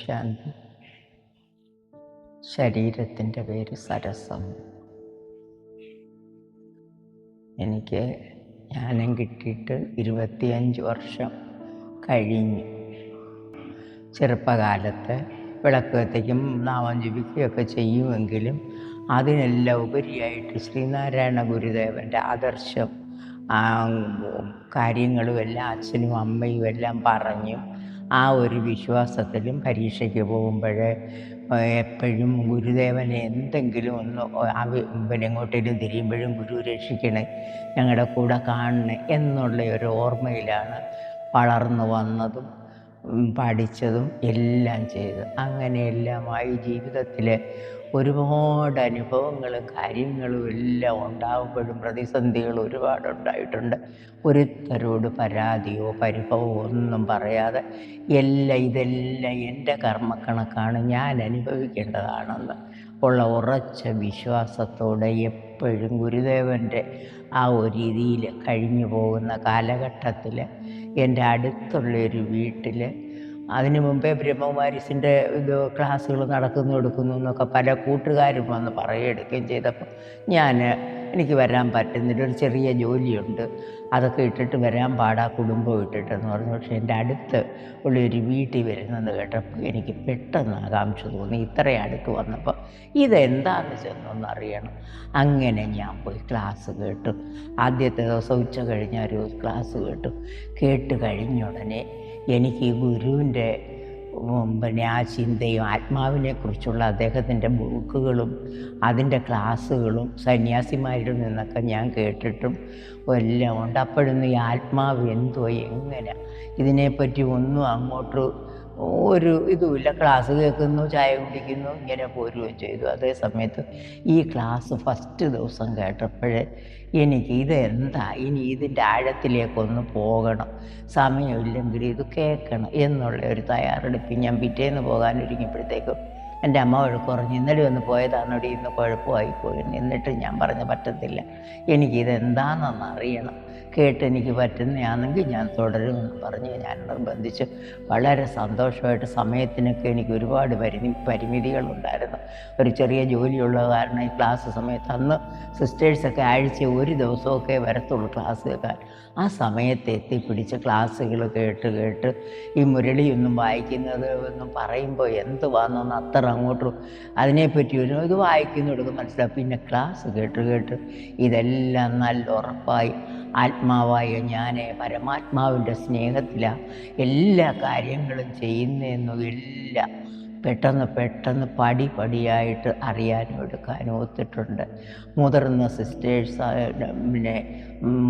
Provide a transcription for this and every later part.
ശാന്തി. ശരീരത്തിൻ്റെ പേര് സരസം. എനിക്ക് ജ്ഞാനം കിട്ടിയിട്ട് 25 വർഷം കഴിഞ്ഞു. ചെറുപ്പകാലത്ത് വിളക്ക് കത്തിക്കും, നാമം ജപിക്കുകയൊക്കെ ചെയ്യുമെങ്കിലും അതിനെല്ലാം ഉപരിയായിട്ട് ശ്രീനാരായണ ഗുരുദേവൻ്റെ ആദർശം കാര്യങ്ങളുമെല്ലാം അച്ഛനും അമ്മയും എല്ലാം പറഞ്ഞു. ആ ഒരു വിശ്വാസത്തിലും പരീക്ഷയ്ക്ക് പോകുമ്പോൾ എപ്പോഴും ഗുരുദേവനെ എന്തെങ്കിലും ഒന്ന് എങ്ങോട്ടേലും തിരിയുമ്പോഴും ഗുരു രക്ഷിക്കണേ, ഞങ്ങളുടെ കൂടെ കാണണേ എന്നുള്ള ഒരു ഓർമ്മയിലാണ് വളർന്നു വന്നതും പഠിച്ചതും എല്ലാം ചെയ്ത്. അങ്ങനെയെല്ലാമായി ജീവിതത്തിൽ ഒരുപാട് അനുഭവങ്ങളും കാര്യങ്ങളും എല്ലാം ഉണ്ടാകുമ്പോഴും പ്രതിസന്ധികൾ ഒരുപാടുണ്ടായിട്ടുണ്ട്. ഒരുത്തരോട് പരാതിയോ പരിഭവമോ ഒന്നും പറയാതെ ഇതെല്ലാം എൻ്റെ കർമ്മക്കണക്കാണ്, ഞാൻ അനുഭവിക്കേണ്ടതാണെന്ന് ഉള്ള ഉറച്ച വിശ്വാസത്തോടെ എപ്പോഴും ഗുരുദേവൻ്റെ ആ ഒരു രീതിയിൽ കഴിഞ്ഞു പോകുന്ന കാലഘട്ടത്തിൽ എൻ്റെ അടുത്തുള്ളൊരു വീട്ടിൽ, അതിനു മുമ്പേ ബ്രഹ്മകുമാരീസിൻ്റെ ക്ലാസ്സുകൾ നടക്കുന്നു എടുക്കുന്നു എന്നൊക്കെ പല കൂട്ടുകാരും വന്ന് പറയുകയും ചെയ്തപ്പോൾ എനിക്ക് വരാൻ പറ്റുന്നില്ല, ഒരു ചെറിയ ജോലിയുണ്ട്, അതൊക്കെ ഇട്ടിട്ട് വരാൻ പാടാ കുടുംബം ഇട്ടിട്ടെന്ന് പറഞ്ഞു. പക്ഷേ എൻ്റെ അടുത്ത് ഉള്ളൊരു വീട്ടിൽ വരുന്നത് കേട്ടപ്പോൾ എനിക്ക് പെട്ടെന്ന് ആകാംക്ഷ തോന്നി. ഇത്രയും അടുത്ത് വന്നപ്പോൾ ഇതെന്താണെന്ന് ചെന്നൊന്നറിയണം. അങ്ങനെ ഞാൻ പോയി ക്ലാസ് കേട്ടു. ആദ്യത്തെ ദിവസം ഉച്ച കഴിഞ്ഞ ഒരു ക്ലാസ് കേട്ട് കഴിഞ്ഞ ഉടനെ എനിക്ക് ഈ ഗുരുവിൻ്റെ ആ ചിന്തയും ആത്മാവിനെക്കുറിച്ചുള്ള അദ്ദേഹത്തിൻ്റെ ബുക്കുകളും അതിൻ്റെ ക്ലാസ്സുകളും സന്യാസിമാരിൽ നിന്നൊക്കെ ഞാൻ കേട്ടിട്ടും എല്ലാം ഉണ്ട്. അപ്പോഴൊന്നും ഈ ആത്മാവ് എന്തോ എങ്ങനെ ഇതിനെപ്പറ്റി ഒന്നും അങ്ങോട്ട് ഒരു ഇതുമില്ല. ക്ലാസ് കേൾക്കുന്നു, ചായ കുടിക്കുന്നു, ഇങ്ങനെ പോരുകയും ചെയ്തു. അതേ സമയത്ത് ഈ ക്ലാസ് ഫസ്റ്റ് ദിവസം കേട്ടപ്പോഴേ എനിക്ക് ഇതെന്താ, ഇനി ഇതിൻ്റെ ആഴത്തിലേക്കൊന്ന് പോകണം, സമയമില്ലെങ്കിൽ ഇത് കേൾക്കണം എന്നുള്ള ഒരു തയ്യാറെടുപ്പിൽ ഞാൻ പിറ്റേന്ന് പോകാനൊരുങ്ങിയപ്പോഴത്തേക്കും എൻ്റെ അമ്മ വഴക്കുറഞ്ഞു. ഇന്നലെ ഒന്ന് പോയതാണോടി, ഇന്ന് കുഴപ്പമായിപ്പോയി. എന്നിട്ട് ഞാൻ പറഞ്ഞ പറ്റത്തില്ല, എനിക്കിതെന്താണെന്ന് അറിയണം, എനിക്ക് പറ്റുന്നതാണെങ്കിൽ ഞാൻ തുടരുമെന്ന് പറഞ്ഞ് ഞാൻ നിർബന്ധിച്ച് വളരെ സന്തോഷമായിട്ട്. സമയത്തിനൊക്കെ എനിക്ക് ഒരുപാട് പരിമിതികളുണ്ടായിരുന്നു. ഒരു ചെറിയ ജോലിയുള്ള കാരണം ഈ ക്ലാസ് സമയത്ത് അന്ന് സിസ്റ്റേഴ്സൊക്കെ ആഴ്ച ഒരു ദിവസമൊക്കെ വരത്തുള്ളൂ ക്ലാസ് കേൾക്കാൻ. ആ സമയത്ത് എത്തിപ്പിടിച്ച് ക്ലാസ്സുകൾ കേട്ട് ഈ മുരളിയൊന്നും വായിക്കുന്നത് എന്നും പറയുമ്പോൾ എന്തുവാണെന്ന് അത്ര അങ്ങോട്ട് അതിനെപ്പറ്റി ഇത് വായിക്കുന്നു എടുക്കും മനസ്സിലാവും. പിന്നെ ക്ലാസ് കേട്ട് ഇതെല്ലാം നല്ല ഉറപ്പായി ആത്മാവായ ഞാൻ പരമാത്മാവിൻ്റെ സ്നേഹത്തിലാണ് എല്ലാ കാര്യങ്ങളും ചെയ്യുന്നതെന്നും എല്ലാം പെട്ടെന്ന് പടിയായിട്ട് അറിയാനും എടുക്കാനും ഒത്തിട്ടുണ്ട്. മുതിർന്ന സിസ്റ്റേഴ്സ്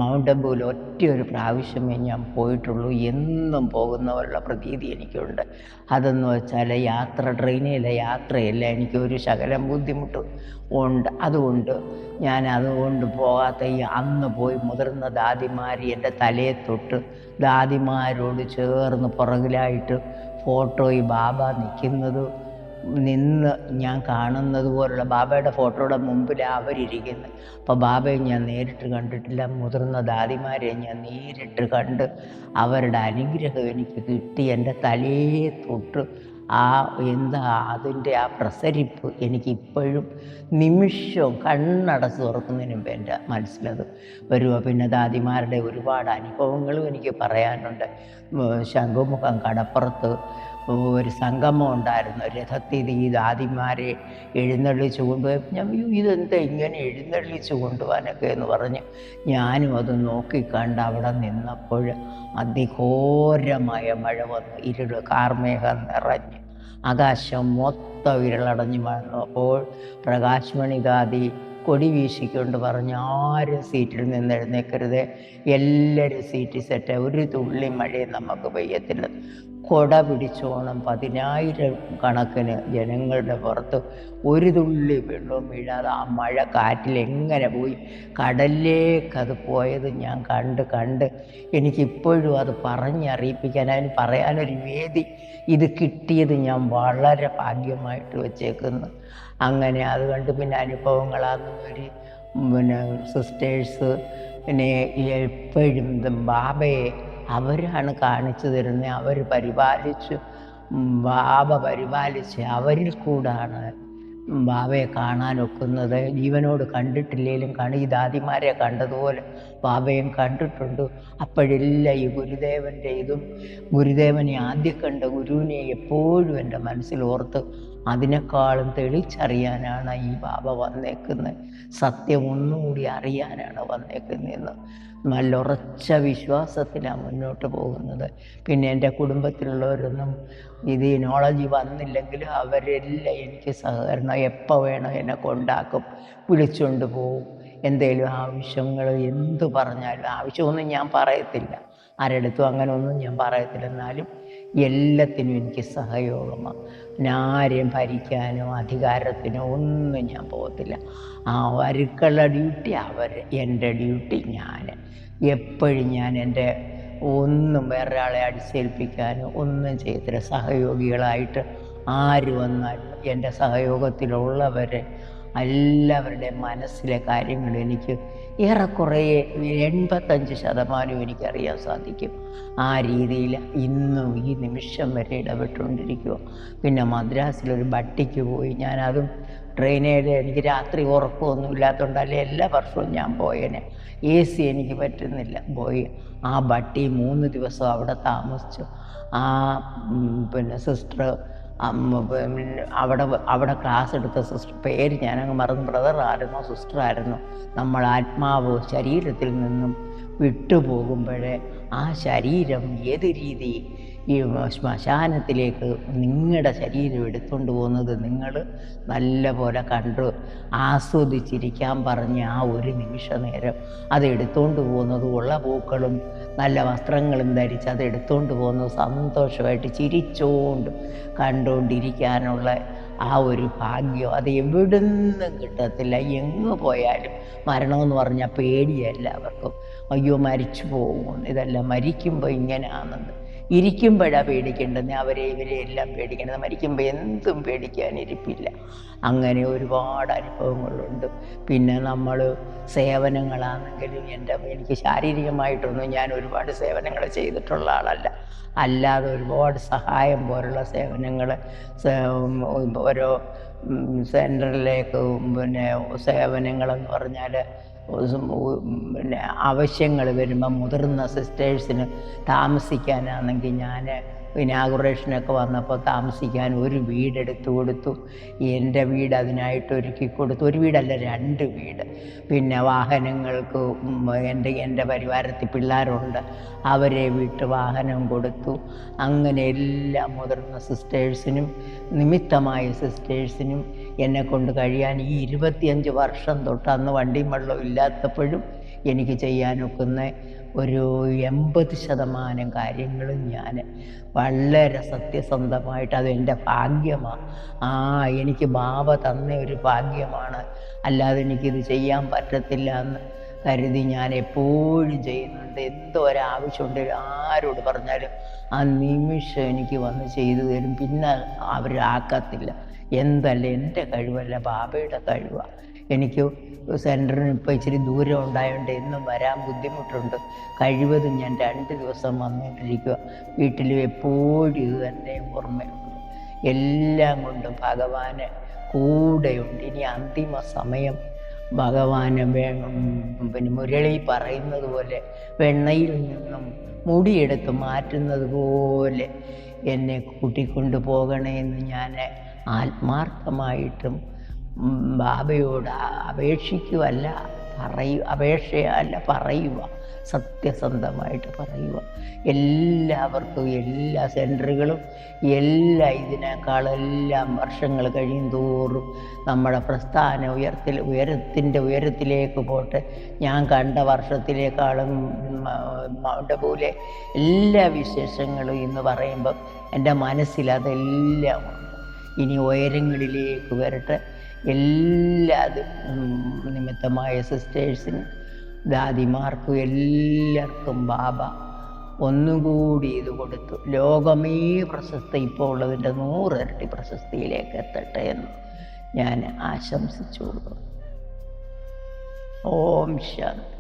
മൗണ്ട് അബുവിൽ ഒറ്റയൊരു പ്രാവശ്യമേ ഞാൻ പോയിട്ടുള്ളൂ. എന്നും പോകുന്നവരുള്ള പ്രതീതി എനിക്കുണ്ട്. അതെന്ന് വെച്ചാൽ ട്രെയിനിലെ യാത്രയല്ല, എനിക്കൊരു ശകലം ബുദ്ധിമുട്ട് ഉണ്ട്. അതുകൊണ്ട് പോകാത്ത അന്ന് പോയി മുതിർന്ന ദാദിമാർ എൻ്റെ തലയെ തൊട്ട് ദാദിമാരോട് ചേർന്ന് പുറകിലായിട്ട് ഫോട്ടോയിൽ ബാബ നിന്ന് ഞാൻ കാണുന്നത് പോലുള്ള ബാബയുടെ ഫോട്ടോയുടെ മുമ്പിലാണ് അവരിയ്ക്കുന്നത്. അപ്പോൾ ബാബയെ ഞാൻ നേരിട്ട് കണ്ടിട്ടില്ല, മുതിർന്ന ദാദിമാരെ ഞാൻ നേരിട്ട് കണ്ട് അവരുടെ അനുഗ്രഹം എനിക്ക് കിട്ടി. എൻ്റെ തലയെ തൊട്ട് അതിൻ്റെ ആ പ്രസരിപ്പ് എനിക്കിപ്പോഴും നിമിഷവും കണ്ണടച്ച് തുറക്കുന്നതിന് മുമ്പ് എൻ്റെ മനസ്സിലത് വരുമോ. പിന്നെ ദാദിമാരുടെ ഒരുപാട് അനുഭവങ്ങളും എനിക്ക് പറയാനുണ്ട്. ശംഖുമുഖം കടപ്പുറത്ത് ഒരു സംഗമം ഉണ്ടായിരുന്നു. രഥത്തിൽ ഈ ദാദിമാരെ എഴുന്നള്ളിച്ച് കൊണ്ടുപോയി ഞാൻ ഇതെന്താ ഇങ്ങനെ എഴുന്നള്ളിച്ച് കൊണ്ടുപോകാനൊക്കെ എന്ന് പറഞ്ഞ് ഞാനും അത് നോക്കിക്കണ്ട് അവിടെ നിന്നപ്പോൾ അതിഘോരമായ മഴ വന്നു. കാർമേഘം നിറഞ്ഞ് ആകാശം മൊത്തം ഇരുളടഞ്ഞു വന്നു. അപ്പോൾ പ്രകാശ്മണി ദാദി കൊടി വീശിക്കൊണ്ട് പറഞ്ഞു, ആരും സീറ്റിൽ നിന്ന് എഴുന്നേക്കരുത്, എല്ലാവരും സീറ്റ് സെറ്റ്, ഒരു തുള്ളി മഴയും നമുക്ക് പെയ്യത്തില്ല. കൊട പിടിച്ചോണം 10,000 കണക്കിന് ജനങ്ങളുടെ പുറത്ത് ഒരു തുള്ളി വെള്ളവും വീഴാതെ ആ മഴ കാറ്റിൽ എങ്ങനെ പോയി കടലിലേക്കത് പോയത് ഞാൻ കണ്ട് എനിക്കിപ്പോഴും അത് പറഞ്ഞറിയിപ്പിക്കാൻ, അതിന് പറയാനൊരു വേദി ഇത് കിട്ടിയത് ഞാൻ വളരെ ഭാഗ്യമായിട്ട് വെച്ചേക്കുന്നു. അങ്ങനെ അത് കണ്ട് പിന്നെ അനുഭവങ്ങളാകുന്നവർ സിസ്റ്റേഴ്സ് എപ്പോഴും ബാബയെ അവരാണ് കാണിച്ചു തരുന്നത്. അവർ പരിപാലിച്ചു ബാബ പരിപാലിച്ച് അവരിൽ കൂടാണ് ബാബയെ കാണാനൊക്കുന്നത്. ജീവനോട് കണ്ടിട്ടില്ലെങ്കിലും ഈ ദാദിമാരെ കണ്ടതുപോലെ ബാബയും കണ്ടിട്ടുണ്ട്. അപ്പോഴെല്ലാം ഈ ഗുരുദേവൻ്റെ ഇതും ഗുരുദേവനെ ആദ്യം കണ്ട ഗുരുവിനെ എപ്പോഴും എൻ്റെ മനസ്സിലോർത്ത് അതിനേക്കാളും തെളിച്ചറിയാനാണ് ഈ ബാബ വന്നേക്കുന്നത്. സത്യം ഒന്നുകൂടി അറിയാനാണ് വന്നേക്കുന്നതെന്ന് നല്ല ഉറച്ച വിശ്വാസത്തിലാണ് മുന്നോട്ട് പോകുന്നത്. പിന്നെ എൻ്റെ കുടുംബത്തിലുള്ളവരൊന്നും ഇത് നോളജ് വന്നില്ലെങ്കിൽ അവരെല്ലാം എനിക്ക് സഹകരണം എപ്പോൾ വേണം എന്നെ കൊണ്ടാക്കും, വിളിച്ചുകൊണ്ട് പോവും. എന്തെങ്കിലും ആവശ്യങ്ങൾ എന്ത് പറഞ്ഞാലും ആവശ്യമൊന്നും ഞാൻ പറയത്തില്ല, ആരെടുത്തും അങ്ങനെ ഒന്നും ഞാൻ പറയത്തില്ല. എന്നാലും എല്ലാത്തിനും എനിക്ക് സഹയോഗമാണ്. ആരെയും ഭരിക്കാനോ അധികാരത്തിനോ ഒന്നും ഞാൻ പോകത്തില്ല. അവർക്കുള്ള ഡ്യൂട്ടി അവർ, എൻ്റെ ഡ്യൂട്ടി ഞാൻ. എപ്പോഴും ഞാൻ എൻ്റെ ഒന്നും വേറൊരാളെ അടിച്ചേൽപ്പിക്കാനോ ഒന്നും ചെയ്യത്തില്ല. സഹയോഗികളായിട്ട് ആര് വന്നാലും എൻ്റെ സഹയോഗത്തിലുള്ളവരെ എല്ലാവരുടെ മനസ്സിലെ കാര്യങ്ങൾ എനിക്ക് ഏറെക്കുറെ 85% എനിക്കറിയാൻ സാധിക്കും. ആ രീതിയിൽ ഇന്നും ഈ നിമിഷം വരെ ഇടപെട്ടുകൊണ്ടിരിക്കുക. പിന്നെ മദ്രാസിലൊരു ബട്ടിക്ക് പോയി. ഞാനതും ട്രെയിനിൽ എനിക്ക് രാത്രി ഉറക്കമൊന്നും ഇല്ലാത്തതുകൊണ്ടല്ലേ എല്ലാ വർഷവും ഞാൻ പോയേനെ. AC എനിക്ക് പറ്റുന്നില്ല. പോയി ആ ബട്ടി 3 ദിവസം അവിടെ താമസിച്ചു. ആ പിന്നെ സിസ്റ്റർ അവിടെ ക്ലാസ് എടുത്ത സിസ്റ്റർ പേര് ഞാനങ്ങ് മറന്നു. ബ്രദറായിരുന്നോ സിസ്റ്ററായിരുന്നോ, നമ്മൾ ആത്മാവ് ശരീരത്തിൽ നിന്നും വിട്ടുപോകുമ്പോഴേ ആ ശരീരം ഏത് രീതി ഈ ശ്മശാനത്തിലേക്ക് നിങ്ങളുടെ ശരീരം എടുത്തുകൊണ്ട് പോകുന്നത് നിങ്ങൾ നല്ല പോലെ കണ്ട് ആസ്വദിച്ചിരിക്കാൻ പറഞ്ഞ് ആ ഒരു നിമിഷ നേരം അത് എടുത്തുകൊണ്ട് പോകുന്നത് ഉള്ള പൂക്കളും നല്ല വസ്ത്രങ്ങളും ധരിച്ച് അത് എടുത്തുകൊണ്ട് പോകുന്നത് സന്തോഷമായിട്ട് ചിരിച്ചുകൊണ്ട് കണ്ടുകൊണ്ടിരിക്കാനുള്ള ആ ഒരു ഭാഗ്യം അത് എവിടുന്നും കിട്ടത്തില്ല. എങ്ങ് പോയാലും മരണമെന്ന് പറഞ്ഞാൽ പേടിയാണ് എല്ലാവർക്കും. അയ്യോ മരിച്ചു പോകും, ഇതെല്ലാം മരിക്കുമ്പോൾ ഇങ്ങനെയാണെന്ന്. ഇരിക്കുമ്പോഴാണ് പേടിക്കേണ്ടത്, അവരെ ഇവരെ എല്ലാം പേടിക്കേണ്ടത്. മരിക്കുമ്പോൾ എന്തും പേടിക്കാനിരിപ്പില്ല. അങ്ങനെ ഒരുപാട് അനുഭവങ്ങളുണ്ട്. പിന്നെ നമ്മൾ സേവനങ്ങളാണെങ്കിലും എനിക്ക് ശാരീരികമായിട്ടൊന്നും ഞാൻ ഒരുപാട് സേവനങ്ങൾ ചെയ്തിട്ടുള്ള ആളല്ല. അല്ലാതെ ഒരുപാട് സഹായം പോലുള്ള സേവനങ്ങൾ ഓരോ സെൻറ്ററിലേക്ക് പിന്നെ സേവനങ്ങളെന്ന് പറഞ്ഞാൽ പിന്നെ ആവശ്യങ്ങൾ വരുമ്പോൾ മുതിർന്ന സിസ്റ്റേഴ്സിന് താമസിക്കാനാണെങ്കിൽ ഞാൻ ഇനാഗുറേഷനൊക്കെ വന്നപ്പോൾ താമസിക്കാൻ ഒരു വീടെടുത്ത് കൊടുത്തു. എൻ്റെ വീട് അതിനായിട്ട് ഒരുക്കി കൊടുത്തു. ഒരു വീടല്ല 2 വീട്. പിന്നെ വാഹനങ്ങൾക്ക് എൻ്റെ പരിവാരത്തിൽ പിള്ളേരുണ്ട്, അവരെ വീട്ട് വാഹനം കൊടുത്തു. അങ്ങനെ എല്ലാ മുതിർന്ന സിസ്റ്റേഴ്സിനും നിമിത്തമായ സിസ്റ്റേഴ്സിനും എന്നെക്കൊണ്ട് കഴിയാൻ ഈ 25 വർഷം തൊട്ട്, അന്ന് വണ്ടിയും വെള്ളവും ഇല്ലാത്തപ്പോഴും എനിക്ക് ചെയ്യാനൊക്കുന്ന ഒരു 80% കാര്യങ്ങളും ഞാൻ വളരെ സത്യസന്ധമായിട്ട്, അതെൻ്റെ ഭാഗ്യമാണ്. എനിക്ക് ബാബ തന്ന ഒരു ഭാഗ്യമാണ്. അല്ലാതെ എനിക്കിത് ചെയ്യാൻ പറ്റത്തില്ല എന്ന് കരുതി ഞാൻ എപ്പോഴും ചെയ്യുന്നുണ്ട്. എന്തൊരാവശ്യമുണ്ടെങ്കിലും ആരോട് പറഞ്ഞാലും ആ നിമിഷം എനിക്ക് വന്ന് ചെയ്തു തരും. പിന്നെ അവരാക്കത്തില്ല. എന്തല്ല എൻ്റെ കഴിവല്ല, ബാബയുടെ കഴിവാണ്. എനിക്ക് സെൻറ്ററിന് ഇപ്പോൾ ഇച്ചിരി ദൂരം ഉണ്ടായതുകൊണ്ട് എന്നും വരാൻ ബുദ്ധിമുട്ടുണ്ട്. കഴിവതും ഞാൻ 2 ദിവസം വന്നുകൊണ്ടിരിക്കുക. വീട്ടിലും എപ്പോഴും ഇത് തന്നെ ഓർമ്മയുണ്ട്. എല്ലാം കൊണ്ടും ഭഗവാന് കൂടെയുണ്ട്. ഇനി അന്തിമ സമയം ഭഗവാന് പിന്നെ മുരളി പറയുന്നത് പോലെ വെണ്ണയിൽ നിന്നും മുടിയെടുത്ത് മാറ്റുന്നത് പോലെ എന്നെ കൂട്ടിക്കൊണ്ടു പോകണേ എന്ന് ഞാൻ ആത്മാർത്ഥമായിട്ടും ബാബയോട് അപേക്ഷിക്കുകയല്ല, അപേക്ഷയല്ല, പറയുക, സത്യസന്ധമായിട്ട് പറയുക. എല്ലാവർക്കും എല്ലാ സെൻറ്ററുകളും ഇതിനേക്കാളെല്ലാം വർഷങ്ങൾ കഴിയും തോറും നമ്മുടെ പ്രസ്ഥാനം ഉയരത്തിലേക്ക് പോട്ടെ. ഞാൻ കണ്ട വർഷത്തിലേക്കാളും പോലെ എല്ലാ വിശേഷങ്ങളും എന്ന് പറയുമ്പം എൻ്റെ മനസ്സിലതെല്ലാം ഉണ്ട്. ഇനി ഉയരങ്ങളിലേക്ക് വരട്ടെ. എല്ലാതും നിമിത്തമായ സിസ്റ്റേഴ്സിനും ദാദിമാർക്കും എല്ലാവർക്കും ബാബ ഒന്നുകൂടി ഇത് കൊടുത്തു. ലോകമേ പ്രശസ്തി ഇപ്പോൾ ഉള്ളതിൻ്റെ 100 ഇരട്ടി പ്രശസ്തിയിലേക്ക് എത്തട്ടെ എന്ന് ഞാൻ ആശംസിച്ചു കൊടുക്കുന്നു. ഓം ശാന്തി.